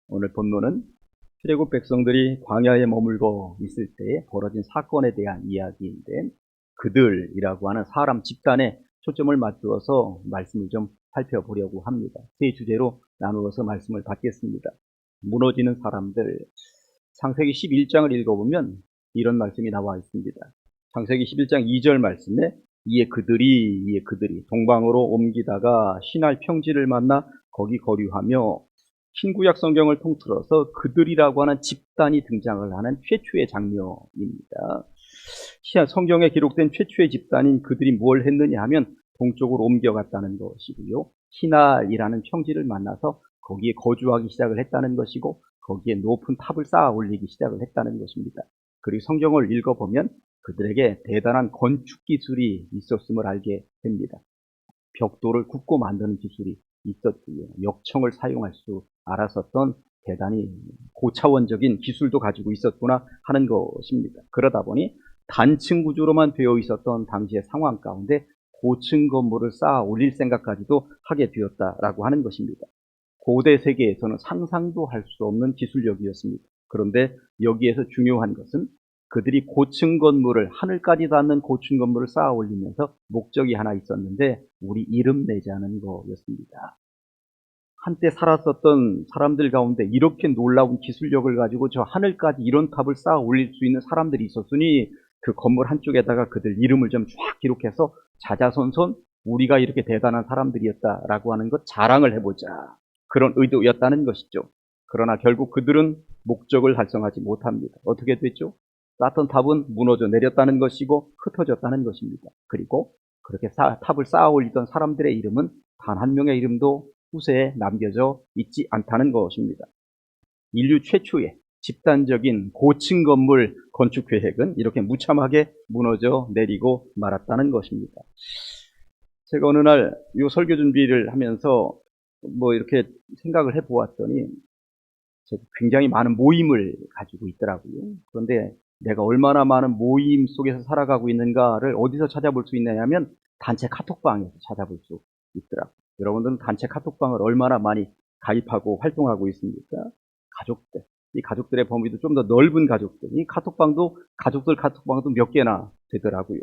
오늘 본문은 출애굽 백성들이 광야에 머물고 있을 때 벌어진 사건에 대한 이야기인데 그들이라고 하는 사람 집단에 초점을 맞추어서 말씀을 좀 살펴보려고 합니다. 세 주제로 나누어서 말씀을 받겠습니다. 무너지는 사람들. 창세기 11장을 읽어보면 이런 말씀이 나와 있습니다. 창세기 11장 2절 말씀에 이에 그들이 동방으로 옮기다가 시날 평지를 만나 거기 거류하며, 신구약 성경을 통틀어서 그들이라고 하는 집단이 등장을 하는 최초의 장면입니다. 성경에 기록된 최초의 집단인 그들이 뭘 했느냐 하면 동쪽으로 옮겨갔다는 것이고요. 시날이라는 평지를 만나서 거기에 거주하기 시작을 했다는 것이고, 거기에 높은 탑을 쌓아 올리기 시작을 했다는 것입니다. 그리고 성경을 읽어보면 그들에게 대단한 건축 기술이 있었음을 알게 됩니다. 벽돌을 굽고 만드는 기술이 있었고요. 역청을 사용할 수 알았었던 대단히 고차원적인 기술도 가지고 있었구나 하는 것입니다. 그러다 보니 단층 구조로만 되어 있었던 당시의 상황 가운데 고층 건물을 쌓아 올릴 생각까지도 하게 되었다라고 하는 것입니다. 고대 세계에서는 상상도 할 수 없는 기술력이었습니다. 그런데 여기에서 중요한 것은 그들이 고층 건물을, 하늘까지 닿는 고층 건물을 쌓아 올리면서 목적이 하나 있었는데 우리 이름 내자는 거였습니다. 한때 살았었던 사람들 가운데 이렇게 놀라운 기술력을 가지고 저 하늘까지 이런 탑을 쌓아 올릴 수 있는 사람들이 있었으니 그 건물 한쪽에다가 그들 이름을 좀 쫙 기록해서 자자손손 우리가 이렇게 대단한 사람들이었다라고 하는 것 자랑을 해보자, 그런 의도였다는 것이죠. 그러나 결국 그들은 목적을 달성하지 못합니다. 어떻게 됐죠? 쌓던 탑은 무너져 내렸다는 것이고 흩어졌다는 것입니다. 그리고 그렇게 탑을 쌓아 올리던 사람들의 이름은 단 한 명의 이름도 후세에 남겨져 있지 않다는 것입니다. 인류 최초의 집단적인 고층 건물 건축 계획은 이렇게 무참하게 무너져 내리고 말았다는 것입니다. 제가 어느 날 이 설교 준비를 하면서 이렇게 생각을 해 보았더니 제가 굉장히 많은 모임을 가지고 있더라고요. 그런데 내가 얼마나 많은 모임 속에서 살아가고 있는가를 어디서 찾아볼 수 있느냐면 단체 카톡방에서 찾아볼 수 있더라고요. 여러분들은 단체 카톡방을 얼마나 많이 가입하고 활동하고 있습니까? 가족들, 이 가족들의 범위도 좀 더 넓은 가족들, 이 카톡방도 가족들 카톡방도 몇 개나 되더라고요.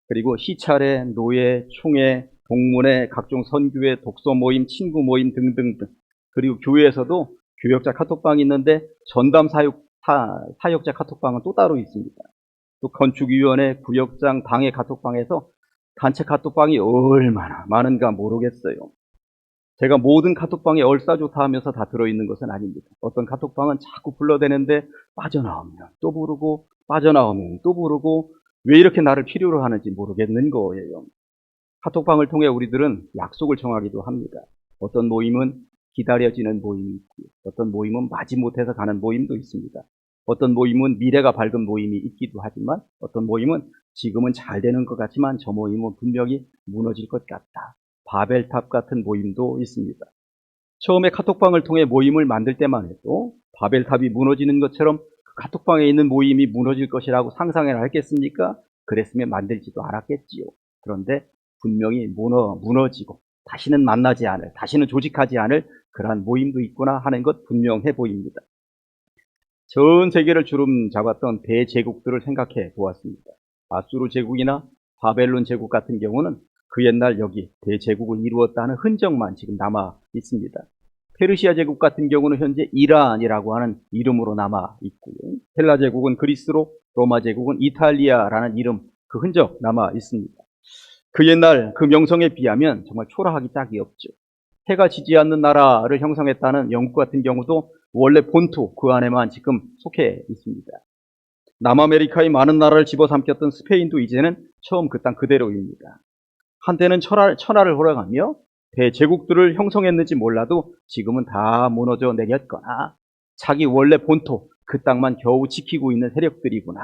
그리고 시찰회, 노예, 총회, 동문회, 각종 선교회, 독서 모임, 친구 모임 등등등. 그리고 교회에서도 교역자 카톡방이 있는데 전담 사역자 카톡방은 또 따로 있습니다. 또 건축위원회, 구역장, 당회 카톡방에서 단체 카톡방이 얼마나 많은가 모르겠어요. 제가 모든 카톡방에 얼싸좋다 하면서 다 들어있는 것은 아닙니다. 어떤 카톡방은 자꾸 불러대는데 빠져나오면 또 부르고 빠져나오면 또 부르고 왜 이렇게 나를 필요로 하는지 모르겠는 거예요. 카톡방을 통해 우리들은 약속을 정하기도 합니다. 어떤 모임은 기다려지는 모임이 있고요. 어떤 모임은 마지못해서 가는 모임도 있습니다. 어떤 모임은 미래가 밝은 모임이 있기도 하지만 어떤 모임은 지금은 잘 되는 것 같지만 저 모임은 분명히 무너질 것 같다. 바벨탑 같은 모임도 있습니다. 처음에 카톡방을 통해 모임을 만들 때만 해도 바벨탑이 무너지는 것처럼 그 카톡방에 있는 모임이 무너질 것이라고 상상해라 했겠습니까? 그랬으면 만들지도 않았겠지요. 그런데 분명히 무너지고 다시는 만나지 않을, 다시는 조직하지 않을 그러한 모임도 있구나 하는 것 분명해 보입니다. 전 세계를 주름 잡았던 대제국들을 생각해 보았습니다. 아수르 제국이나 바벨론 제국 같은 경우는 그 옛날 여기 대제국을 이루었다는 흔적만 지금 남아 있습니다. 페르시아 제국 같은 경우는 현재 이란이라고 하는 이름으로 남아 있고요. 헬라 제국은 그리스로, 로마 제국은 이탈리아라는 이름, 그 흔적 남아 있습니다. 그 옛날 그 명성에 비하면 정말 초라하기 짝이 없죠. 해가 지지 않는 나라를 형성했다는 영국 같은 경우도 원래 본토 그 안에만 지금 속해 있습니다. 남아메리카의 많은 나라를 집어삼켰던 스페인도 이제는 처음 그 땅 그대로입니다. 한때는 천하를 호령하며 대제국들을 형성했는지 몰라도 지금은 다 무너져 내렸거나 자기 원래 본토 그 땅만 겨우 지키고 있는 세력들이구나.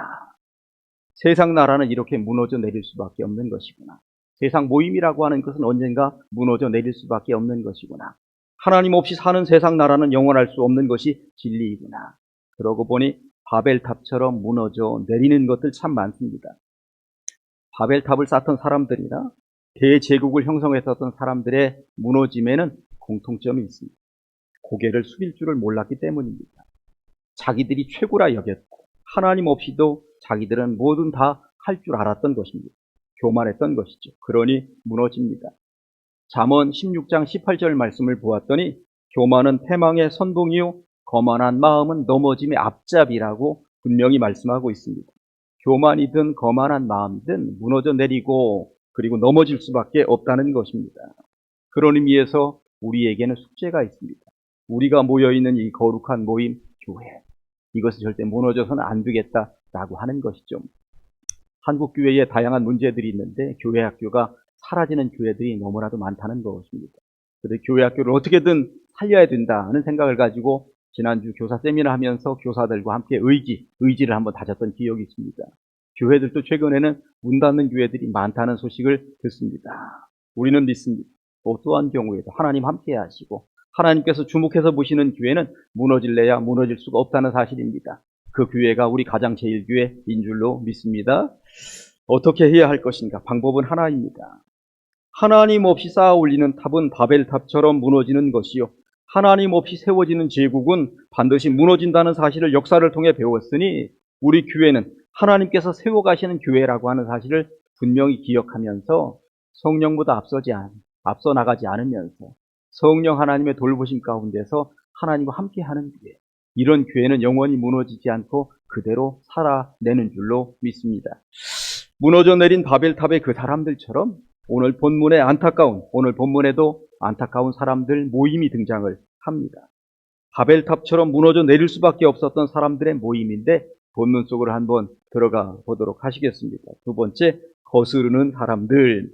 세상 나라는 이렇게 무너져 내릴 수밖에 없는 것이구나. 세상 모임이라고 하는 것은 언젠가 무너져 내릴 수밖에 없는 것이구나. 하나님 없이 사는 세상 나라는 영원할 수 없는 것이 진리이구나. 그러고 보니 바벨탑처럼 무너져 내리는 것들 참 많습니다. 바벨탑을 쌓던 사람들이나 대제국을 형성했었던 사람들의 무너짐에는 공통점이 있습니다. 고개를 숙일 줄을 몰랐기 때문입니다. 자기들이 최고라 여겼고 하나님 없이도 자기들은 뭐든 다 할 줄 알았던 것입니다. 교만했던 것이죠. 그러니 무너집니다. 잠언 16장 18절 말씀을 보았더니 교만은 패망의 선봉이요 거만한 마음은 넘어짐의 앞잡이라고 분명히 말씀하고 있습니다. 교만이든 거만한 마음이든 무너져 내리고 그리고 넘어질 수밖에 없다는 것입니다. 그런 의미에서 우리에게는 숙제가 있습니다. 우리가 모여있는 이 거룩한 모임, 교회, 이것이 절대 무너져서는 안 되겠다라고 하는 것이죠. 한국 교회에 다양한 문제들이 있는데 교회 학교가 사라지는 교회들이 너무나도 많다는 것입니다. 그래서 교회 학교를 어떻게든 살려야 된다는 생각을 가지고 지난주 교사 세미나 하면서 교사들과 함께 의지를 한번 다졌던 기억이 있습니다. 교회들도 최근에는 문 닫는 교회들이 많다는 소식을 듣습니다. 우리는 믿습니다. 어떠한 경우에도 하나님 함께 하시고 하나님께서 주목해서 보시는 교회는 무너질래야 무너질 수가 없다는 사실입니다. 그 교회가 우리 가장제일교회인 줄로 믿습니다. 어떻게 해야 할 것인가? 방법은 하나입니다. 하나님 없이 쌓아 올리는 탑은 바벨탑처럼 무너지는 것이요. 하나님 없이 세워지는 제국은 반드시 무너진다는 사실을 역사를 통해 배웠으니 우리 교회는 하나님께서 세워가시는 교회라고 하는 사실을 분명히 기억하면서 성령보다 앞서 나가지 않으면서 성령 하나님의 돌보심 가운데서 하나님과 함께하는 교회, 이런 교회는 영원히 무너지지 않고 그대로 살아내는 줄로 믿습니다. 무너져 내린 바벨탑의 그 사람들처럼 오늘 본문에도 안타까운 사람들 모임이 등장을 합니다. 바벨탑처럼 무너져 내릴 수밖에 없었던 사람들의 모임인데 본문 속으로 한번 들어가 보도록 하시겠습니다. 두 번째, 거스르는 사람들.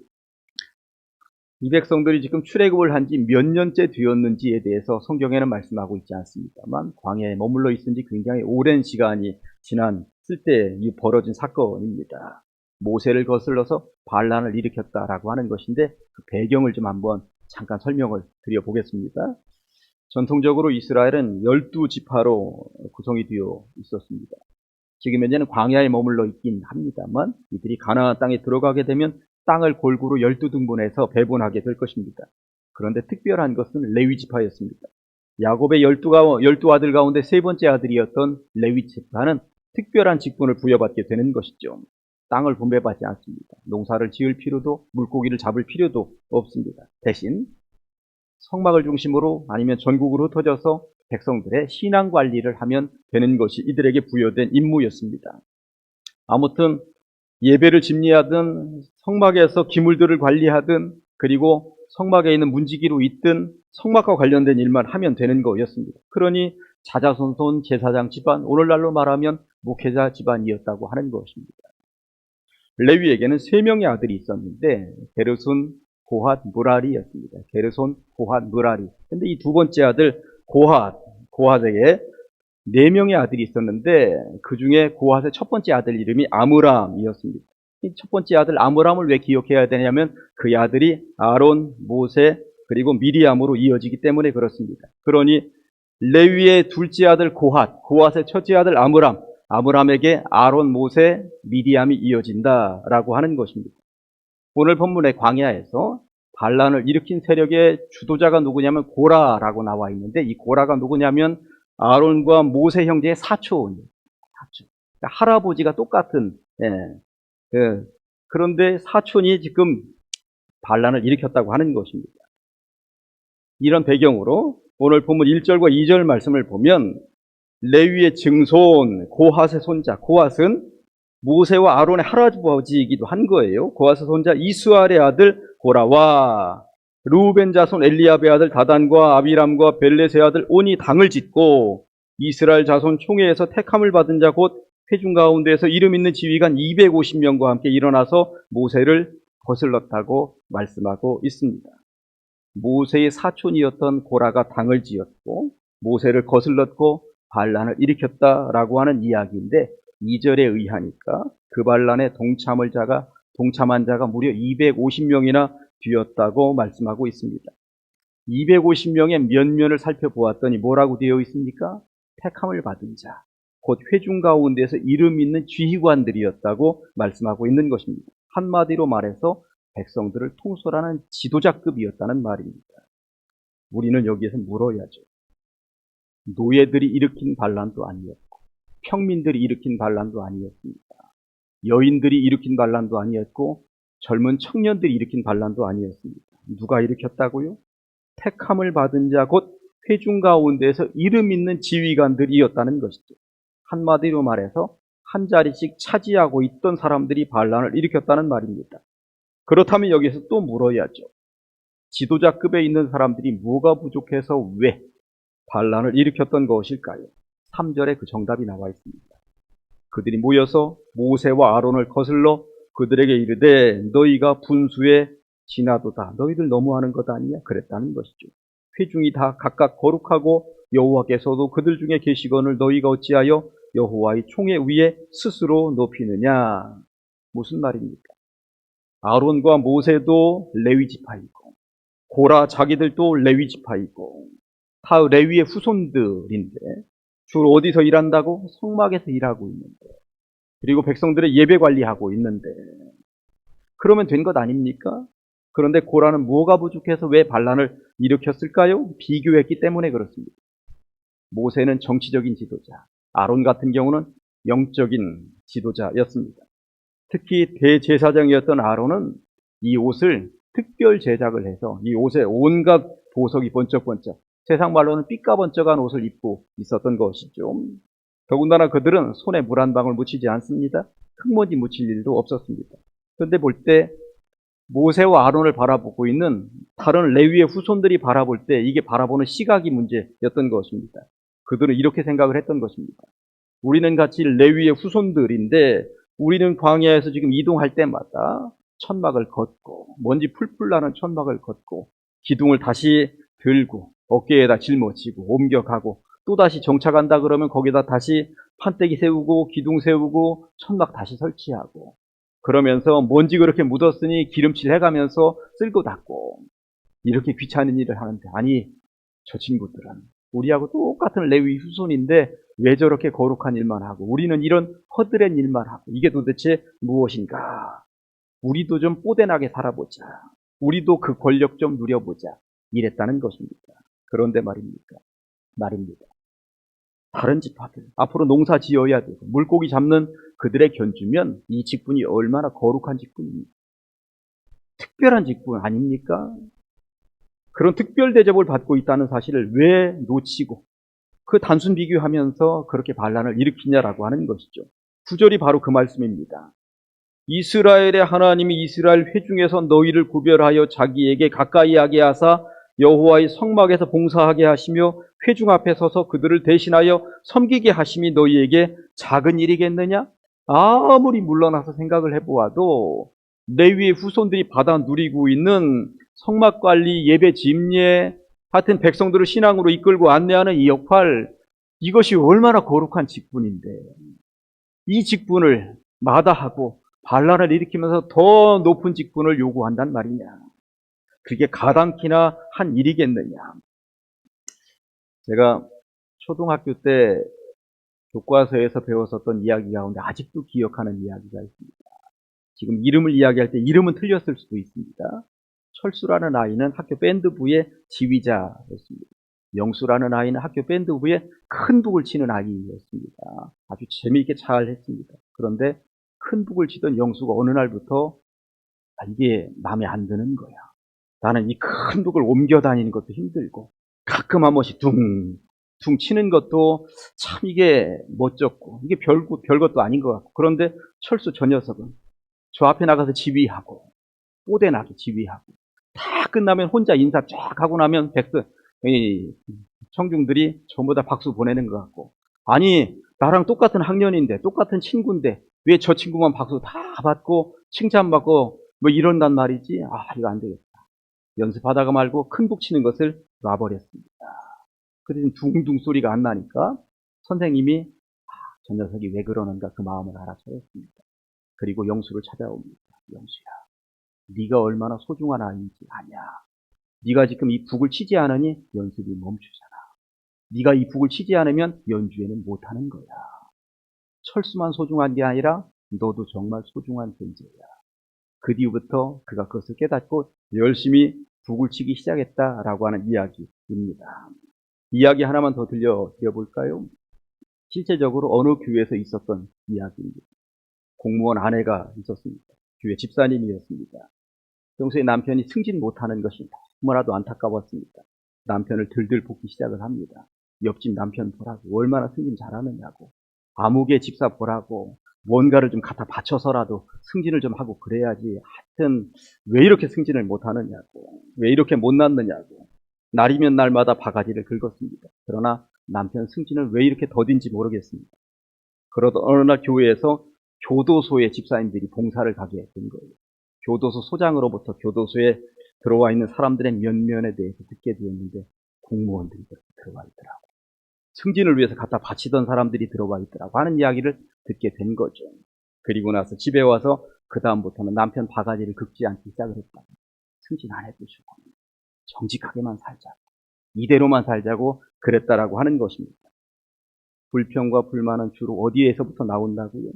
이 백성들이 지금 출애굽을 한 지 몇 년째 되었는지에 대해서 성경에는 말씀하고 있지 않습니다만 광야에 머물러 있은 지 굉장히 오랜 시간이 지났을 때 벌어진 사건입니다. 모세를 거슬러서 반란을 일으켰다라고 하는 것인데 그 배경을 좀 한번 잠깐 설명을 드려보겠습니다. 전통적으로 이스라엘은 12지파로 구성이 되어 있었습니다. 지금 현재는 광야에 머물러 있긴 합니다만 이들이 가나안 땅에 들어가게 되면 땅을 골고루 12등분해서 배분하게 될 것입니다. 그런데 특별한 것은 레위지파였습니다. 야곱의 12 아들 가운데 세 번째 아들이었던 레위지파는 특별한 직분을 부여받게 되는 것이죠. 땅을 분배받지 않습니다. 농사를 지을 필요도 물고기를 잡을 필요도 없습니다. 대신 성막을 중심으로 아니면 전국으로 흩어져서 백성들의 신앙 관리를 하면 되는 것이 이들에게 부여된 임무였습니다. 아무튼 예배를 집리하든 성막에서 기물들을 관리하든 그리고 성막에 있는 문지기로 있든 성막과 관련된 일만 하면 되는 거였습니다. 그러니 자자손손 제사장 집안, 오늘날로 말하면 목회자 집안이었다고 하는 것입니다. 레위에게는 3명의 아들이 있었는데 게르손, 고핫, 무라리였습니다. 게르손, 고핫, 무라리. 근데 이 두 번째 아들 고핫에게 4명의 아들이 있었는데 그 중에 고핫의 첫 번째 아들 이름이 아므람이었습니다. 이 첫 번째 아들 아므람을 왜 기억해야 되냐면 그의 아들이 아론, 모세, 그리고 미리암으로 이어지기 때문에 그렇습니다. 그러니 레위의 둘째 아들 고핫의 첫째 아들 아므람에게 아론, 모세, 미리암이 이어진다라고 하는 것입니다. 오늘 본문의 광야에서 반란을 일으킨 세력의 주도자가 누구냐면 고라라고 나와 있는데 이 고라가 누구냐면 아론과 모세 형제의 사촌이에요. 그러니까 할아버지가 똑같은. 그런데 사촌이 지금 반란을 일으켰다고 하는 것입니다. 이런 배경으로 오늘 본문 1절과 2절 말씀을 보면 레위의 증손 고핫의 손자, 고핫은 모세와 아론의 할아버지이기도 한 거예요. 고핫의 손자 이스알의 아들 고라와 루벤 자손 엘리압의 아들 다단과 아비람과 벨렛의 아들 온이 당을 짓고 이스라엘 자손 총회에서 택함을 받은 자 곧 회중 가운데에서 이름 있는 지휘관 250명과 함께 일어나서 모세를 거슬렀다고 말씀하고 있습니다. 모세의 사촌이었던 고라가 당을 지었고 모세를 거슬렀고 반란을 일으켰다라고 하는 이야기인데 2절에 의하니까 그 반란에 동참한 자가 무려 250명이나 되었다고 말씀하고 있습니다. 250명의 면면을 살펴보았더니 뭐라고 되어 있습니까? 택함을 받은 자, 곧 회중 가운데서 이름 있는 지휘관들이었다고 말씀하고 있는 것입니다. 한마디로 말해서 백성들을 통솔하는 지도자급이었다는 말입니다. 우리는 여기에서 물어야죠. 노예들이 일으킨 반란도 아니었고 평민들이 일으킨 반란도 아니었습니다. 여인들이 일으킨 반란도 아니었고 젊은 청년들이 일으킨 반란도 아니었습니다. 누가 일으켰다고요? 택함을 받은 자 곧 회중 가운데서 이름 있는 지휘관들이었다는 것이죠. 한마디로 말해서 한 자리씩 차지하고 있던 사람들이 반란을 일으켰다는 말입니다. 그렇다면 여기서 또 물어야죠. 지도자급에 있는 사람들이 뭐가 부족해서 왜 반란을 일으켰던 것일까요? 3절에 그 정답이 나와 있습니다. 그들이 모여서 모세와 아론을 거슬러 그들에게 이르되 너희가 분수에 지나도다. 너희들 너무하는 것 아니냐? 그랬다는 것이죠. 회중이 다 각각 거룩하고 여호와께서도 그들 중에 계시거늘 너희가 어찌하여 여호와의 총회 위에 스스로 높이느냐? 무슨 말입니까? 아론과 모세도 레위 지파이고 고라 자기들도 레위 지파이고 다 레위의 후손들인데 주로 어디서 일한다고? 성막에서 일하고 있는데 그리고 백성들의 예배 관리하고 있는데 그러면 된 것 아닙니까? 그런데 고라는 뭐가 부족해서 왜 반란을 일으켰을까요? 비교했기 때문에 그렇습니다. 모세는 정치적인 지도자, 아론 같은 경우는 영적인 지도자였습니다. 특히 대제사장이었던 아론은 이 옷을 특별 제작을 해서 이 옷에 온갖 보석이 번쩍번쩍 세상 말로는 삐까번쩍한 옷을 입고 있었던 것이죠. 더군다나 그들은 손에 물 한 방울 묻히지 않습니다. 흙먼지 묻힐 일도 없었습니다. 그런데 볼 때 모세와 아론을 바라보고 있는 다른 레위의 후손들이 바라볼 때 이게 바라보는 시각이 문제였던 것입니다. 그들은 이렇게 생각을 했던 것입니다. 우리는 같이 레위의 후손들인데 우리는 광야에서 지금 이동할 때마다 천막을 걷고 먼지 풀풀 나는 천막을 걷고 기둥을 다시 들고 어깨에다 짊어지고 옮겨가고 또다시 정착한다 그러면 거기다 다시 판때기 세우고 기둥 세우고 천막 다시 설치하고 그러면서 먼지 그렇게 묻었으니 기름칠 해가면서 쓸고 닦고 이렇게 귀찮은 일을 하는데 아니 저 친구들은 우리하고 똑같은 레위 후손인데 왜 저렇게 거룩한 일만 하고 우리는 이런 허드렛 일만 하고 이게 도대체 무엇인가? 우리도 좀 뽀대나게 살아보자. 우리도 그 권력 좀 누려보자. 이랬다는 것입니다. 그런데 말입니다. 다른 지파들 앞으로 농사 지어야 되고 물고기 잡는 그들의 견주면 이 직분이 얼마나 거룩한 직분입니까? 특별한 직분 아닙니까? 그런 특별 대접을 받고 있다는 사실을 왜 놓치고 그 단순 비교하면서 그렇게 반란을 일으키냐라고 하는 것이죠. 9절이 바로 그 말씀입니다. 이스라엘의 하나님이 이스라엘 회중에서 너희를 구별하여 자기에게 가까이 하게 하사 여호와의 성막에서 봉사하게 하시며 회중 앞에 서서 그들을 대신하여 섬기게 하심이 너희에게 작은 일이겠느냐? 아무리 물러나서 생각을 해보아도 레위의 후손들이 받아 누리고 있는 성막 관리, 예배 집례, 하여튼 백성들을 신앙으로 이끌고 안내하는 이 역할, 이것이 얼마나 거룩한 직분인데 이 직분을 마다하고 반란을 일으키면서 더 높은 직분을 요구한단 말이냐. 그게 가당키나 한 일이겠느냐. 제가 초등학교 때 교과서에서 배웠었던 이야기 가운데 아직도 기억하는 이야기가 있습니다. 지금 이름을 이야기할 때 이름은 틀렸을 수도 있습니다. 철수라는 아이는 학교 밴드부의 지휘자였습니다. 영수라는 아이는 학교 밴드부에 큰 북을 치는 아이였습니다. 아주 재미있게 잘 했습니다. 그런데 큰 북을 치던 영수가 어느 날부터 이게 마음에 안 드는 거야. 나는 이 큰 북을 옮겨 다니는 것도 힘들고 가끔 한 번씩 둥 치는 것도 참 이게 멋졌고 이게 별것도 아닌 것 같고 그런데 철수 저 녀석은 저 앞에 나가서 지휘하고 뽀대나게 지휘하고 다 끝나면 혼자 인사 쫙 하고 나면 청중들이 전부 다 박수 보내는 것 같고 아니 나랑 똑같은 학년인데 똑같은 친구인데 왜 저 친구만 박수 다 받고 칭찬받고 뭐 이런단 말이지. 아 이거 안 되겠다. 연습하다가 말고 큰 북 치는 것을 놔버렸습니다. 그래서 둥둥 소리가 안 나니까 선생님이 저 녀석이 왜 그러는가 그 마음을 알아차렸습니다. 그리고 영수를 찾아옵니다. 영수야, 네가 얼마나 소중한 아이인지 아냐. 네가 지금 이 북을 치지 않으니 연습이 멈추잖아. 네가 이 북을 치지 않으면 연주회는 못하는 거야. 철수만 소중한 게 아니라 너도 정말 소중한 존재야. 그 뒤부터 그가 그것을 깨닫고 열심히 북을 치기 시작했다라고 하는 이야기입니다. 이야기 하나만 더 들려드려볼까요? 실제적으로 어느 교회에서 있었던 이야기입니다. 공무원 아내가 있었습니다. 교회 집사님이었습니다. 평소에 남편이 승진 못하는 것이 너무나도 안타까웠습니다. 남편을 들들 볶기 시작을 합니다. 옆집 남편 보라고, 얼마나 승진 잘하느냐고, 아무개 집사 보라고, 뭔가를 좀 갖다 바쳐서라도 승진을 좀 하고 그래야지. 하여튼 왜 이렇게 승진을 못하느냐고, 왜 이렇게 못났느냐고 날이면 날마다 바가지를 긁었습니다. 그러나 남편 승진을 왜 이렇게 더딘지 모르겠습니다. 그러던 어느 날 교회에서 교도소에 집사님들이 봉사를 가게 된 거예요. 교도소 소장으로부터 교도소에 들어와 있는 사람들의 면면에 대해서 듣게 되었는데 공무원들이 들어와 있더라고. 승진을 위해서 갖다 바치던 사람들이 들어와 있더라고 하는 이야기를 듣게 된 거죠. 그리고 나서 집에 와서 그 다음부터는 남편 바가지를 긁지 않기 시작을 했다. 승진 안 해도 좋고 정직하게만 살자고, 이대로만 살자고 그랬다라고 하는 것입니다. 불평과 불만은 주로 어디에서부터 나온다고요?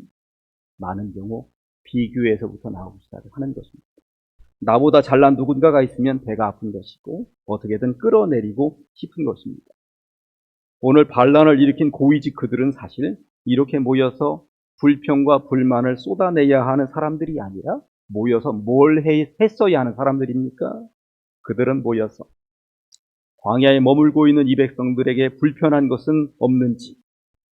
많은 경우 비교에서부터 나오기 시작을 하는 것입니다. 나보다 잘난 누군가가 있으면 배가 아픈 것이고 어떻게든 끌어내리고 싶은 것입니다. 오늘 반란을 일으킨 고위직 그들은 사실 이렇게 모여서 불평과 불만을 쏟아내야 하는 사람들이 아니라 모여서 뭘 했어야 하는 사람들입니까? 그들은 모여서 광야에 머물고 있는 이 백성들에게 불편한 것은 없는지,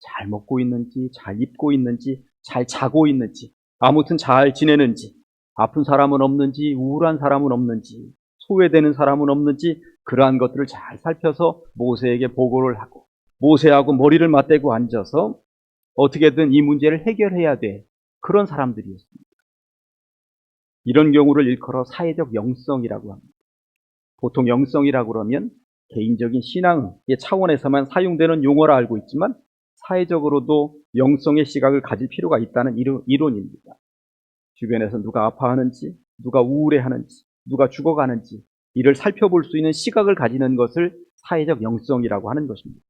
잘 먹고 있는지, 잘 입고 있는지, 잘 자고 있는지, 아무튼 잘 지내는지, 아픈 사람은 없는지, 우울한 사람은 없는지, 소외되는 사람은 없는지, 그러한 것들을 잘 살펴서 모세에게 보고를 하고, 모세하고 머리를 맞대고 앉아서 어떻게든 이 문제를 해결해야 돼. 그런 사람들이었습니다. 이런 경우를 일컬어 사회적 영성이라고 합니다. 보통 영성이라고 그러면 개인적인 신앙의 차원에서만 사용되는 용어라 알고 있지만 사회적으로도 영성의 시각을 가질 필요가 있다는 이론입니다. 주변에서 누가 아파하는지, 누가 우울해하는지, 누가 죽어가는지 이를 살펴볼 수 있는 시각을 가지는 것을 사회적 영성이라고 하는 것입니다.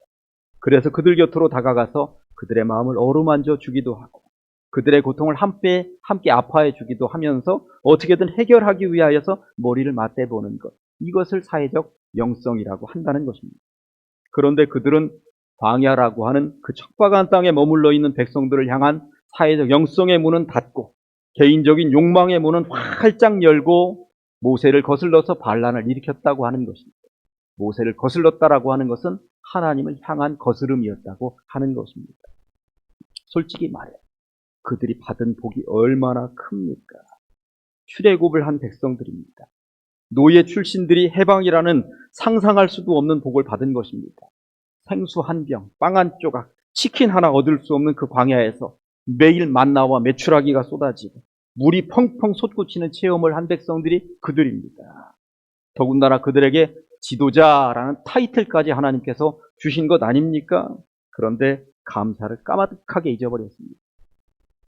그래서 그들 곁으로 다가가서 그들의 마음을 어루만져 주기도 하고 그들의 고통을 함께 아파해 주기도 하면서 어떻게든 해결하기 위하여서 머리를 맞대보는 것, 이것을 사회적 영성이라고 한다는 것입니다. 그런데 그들은 광야라고 하는 그 척박한 땅에 머물러 있는 백성들을 향한 사회적 영성의 문은 닫고 개인적인 욕망의 문은 활짝 열고 모세를 거슬러서 반란을 일으켰다고 하는 것입니다. 모세를 거슬렀다라고 하는 것은 하나님을 향한 거스름이었다고 하는 것입니다. 솔직히 말해 그들이 받은 복이 얼마나 큽니까? 출애굽을 한 백성들입니다. 노예 출신들이 해방이라는 상상할 수도 없는 복을 받은 것입니다. 생수 한 병, 빵 한 조각, 치킨 하나 얻을 수 없는 그 광야에서 매일 만나와 메추라기가 쏟아지고 물이 펑펑 솟구치는 체험을 한 백성들이 그들입니다. 더군다나 그들에게 지도자라는 타이틀까지 하나님께서 주신 것 아닙니까? 그런데 감사를 까마득하게 잊어버렸습니다.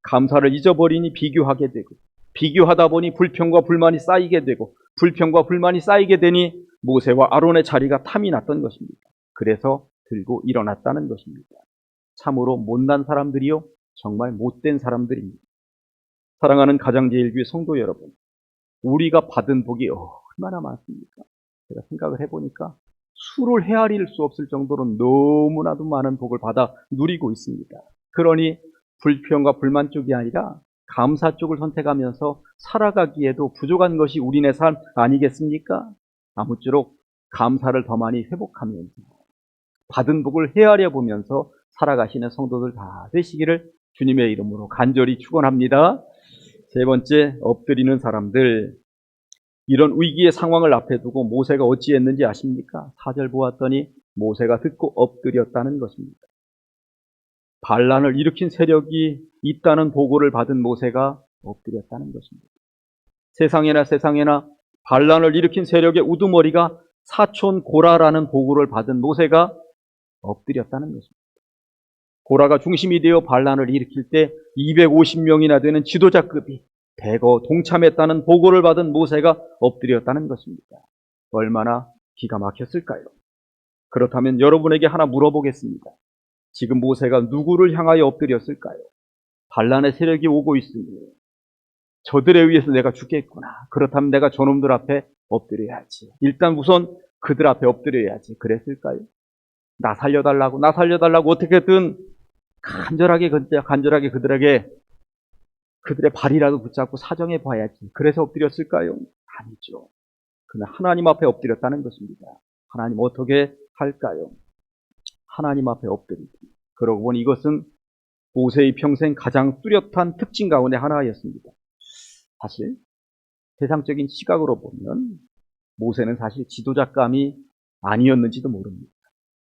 감사를 잊어버리니 비교하게 되고 비교하다 보니 불평과 불만이 쌓이게 되고 불평과 불만이 쌓이게 되니 모세와 아론의 자리가 탐이 났던 것입니다. 그래서 들고 일어났다는 것입니다. 참으로 못난 사람들이요 정말 못된 사람들입니다. 사랑하는 가장제일교회 성도 여러분, 우리가 받은 복이 얼마나 많습니까? 제가 생각을 해보니까 수를 헤아릴 수 없을 정도로 너무나도 많은 복을 받아 누리고 있습니다. 그러니 불평과 불만 쪽이 아니라 감사 쪽을 선택하면서 살아가기에도 부족한 것이 우리네 삶 아니겠습니까? 아무쪼록 감사를 더 많이 회복하면서 받은 복을 헤아려 보면서 살아가시는 성도들 다 되시기를 주님의 이름으로 간절히 축원합니다. 세 번째, 엎드리는 사람들. 이런 위기의 상황을 앞에 두고 모세가 어찌했는지 아십니까? 4절 보았더니 모세가 듣고 엎드렸다는 것입니다. 반란을 일으킨 세력이 있다는 보고를 받은 모세가 엎드렸다는 것입니다. 세상에나 반란을 일으킨 세력의 우두머리가 사촌 고라라는 보고를 받은 모세가 엎드렸다는 것입니다. 고라가 중심이 되어 반란을 일으킬 때 250명이나 되는 지도자급이 대거 동참했다는 보고를 받은 모세가 엎드렸다는 것입니다. 얼마나 기가 막혔을까요? 그렇다면 여러분에게 하나 물어보겠습니다. 지금 모세가 누구를 향하여 엎드렸을까요? 반란의 세력이 오고 있으니 저들에 의해서 내가 죽겠구나. 그렇다면 내가 저놈들 앞에 엎드려야지. 일단 우선 그들 앞에 엎드려야지. 그랬을까요? 나 살려달라고 어떻게든 간절하게 그들에게 그들의 발이라도 붙잡고 사정해 봐야지. 그래서 엎드렸을까요? 아니죠. 그는 하나님 앞에 엎드렸다는 것입니다. 하나님 어떻게 할까요? 하나님 앞에 엎드리기. 그러고 보니 이것은 모세의 평생 가장 뚜렷한 특징 가운데 하나였습니다. 사실 세상적인 시각으로 보면 모세는 사실 지도자감이 아니었는지도 모릅니다.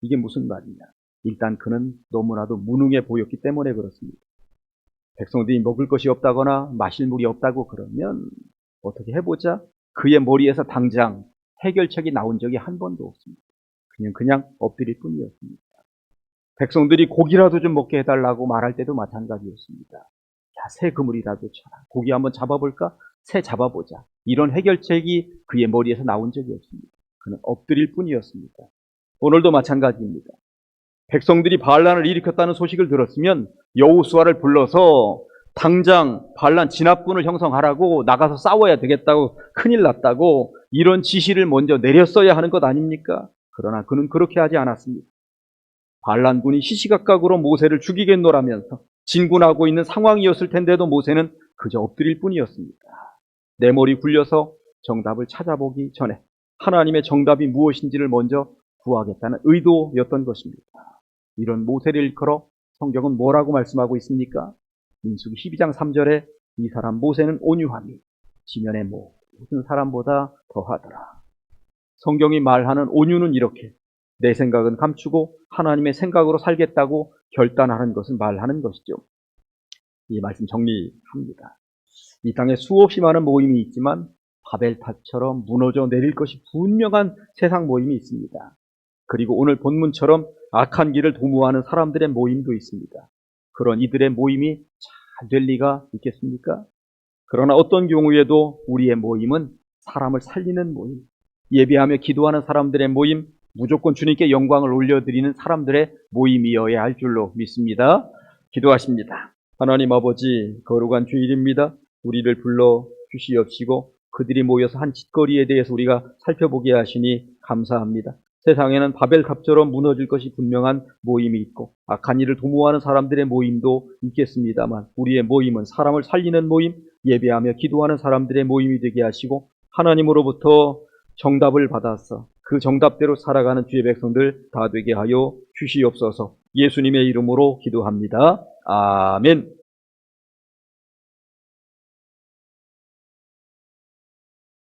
이게 무슨 말이냐. 일단 그는 너무나도 무능해 보였기 때문에 그렇습니다. 백성들이 먹을 것이 없다거나 마실 물이 없다고 그러면 어떻게 해보자? 그의 머리에서 당장 해결책이 나온 적이 한 번도 없습니다. 그냥 엎드릴 뿐이었습니다. 백성들이 고기라도 좀 먹게 해달라고 말할 때도 마찬가지였습니다. 야, 새 그물이라도 쳐라. 고기 한번 잡아볼까? 새 잡아보자. 이런 해결책이 그의 머리에서 나온 적이 없습니다. 그는 엎드릴 뿐이었습니다. 오늘도 마찬가지입니다. 백성들이 반란을 일으켰다는 소식을 들었으면 여호수아를 불러서 당장 반란 진압군을 형성하라고 나가서 싸워야 되겠다고, 큰일 났다고 이런 지시를 먼저 내렸어야 하는 것 아닙니까? 그러나 그는 그렇게 하지 않았습니다. 반란군이 시시각각으로 모세를 죽이겠노라면서 진군하고 있는 상황이었을 텐데도 모세는 그저 엎드릴 뿐이었습니다. 내 머리 굴려서 정답을 찾아보기 전에 하나님의 정답이 무엇인지를 먼저 구하겠다는 의도였던 것입니다. 이런 모세를 일컬어 성경은 뭐라고 말씀하고 있습니까? 민수기 12장 3절에 이 사람 모세는 온유함이 지면의 모든 사람보다 더하더라. 성경이 말하는 온유는 이렇게 내 생각은 감추고 하나님의 생각으로 살겠다고 결단하는 것을 말하는 것이죠. 이 말씀 정리합니다. 이 땅에 수없이 많은 모임이 있지만 바벨탑처럼 무너져 내릴 것이 분명한 세상 모임이 있습니다. 그리고 오늘 본문처럼 악한 길을 도모하는 사람들의 모임도 있습니다. 그런 이들의 모임이 잘 될 리가 있겠습니까? 그러나 어떤 경우에도 우리의 모임은 사람을 살리는 모임, 예배하며 기도하는 사람들의 모임, 무조건 주님께 영광을 올려드리는 사람들의 모임이어야 할 줄로 믿습니다. 기도하십니다. 하나님 아버지, 거룩한 주일입니다. 우리를 불러 주시옵시고 그들이 모여서 한 짓거리에 대해서 우리가 살펴보게 하시니 감사합니다. 세상에는 바벨탑처럼 무너질 것이 분명한 모임이 있고 악한 일을 도모하는 사람들의 모임도 있겠습니다만 우리의 모임은 사람을 살리는 모임, 예배하며 기도하는 사람들의 모임이 되게 하시고 하나님으로부터 정답을 받아서 그 정답대로 살아가는 주의 백성들 다 되게 하여 주시옵소서. 예수님의 이름으로 기도합니다. 아멘.